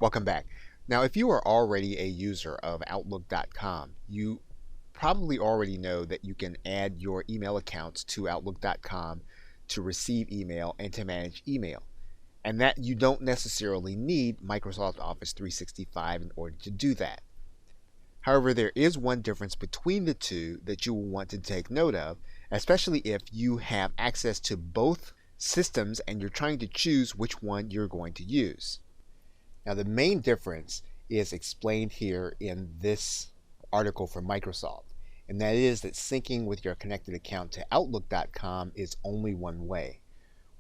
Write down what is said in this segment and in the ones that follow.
Welcome back. Now, if you are already a user of Outlook.com, you probably already know that you can add your email accounts to Outlook.com to receive email and to manage email, and that you don't necessarily need Microsoft Office 365 in order to do that. However, there is one difference between the two that you will want to take note of, especially if you have access to both systems and you're trying to choose which one you're going to use. Now, the main difference is explained here in this article from Microsoft, and that is that syncing with your connected account to Outlook.com is only one way.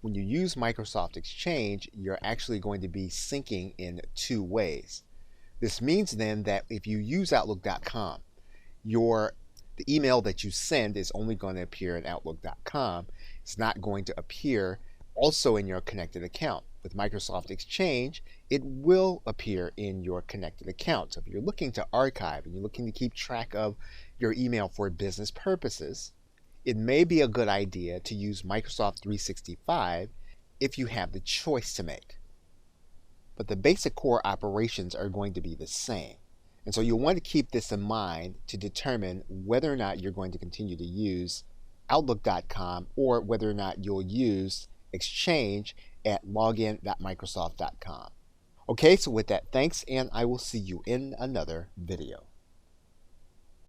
When you use Microsoft Exchange, you're actually going to be syncing in two ways. This means then that if you use Outlook.com, the email that you send is only going to appear in Outlook.com. It's not going to appear also in your connected account. With Microsoft Exchange, it will appear in your connected account. So if you're looking to archive and you're looking to keep track of your email for business purposes, it may be a good idea to use Microsoft 365 if you have the choice to make. But the basic core operations are going to be the same. And so you'll want to keep this in mind to determine whether or not you're going to continue to use Outlook.com or whether or not you'll use Exchange at login.microsoft.com. Okay, so with that, thanks, and I will see you in another video.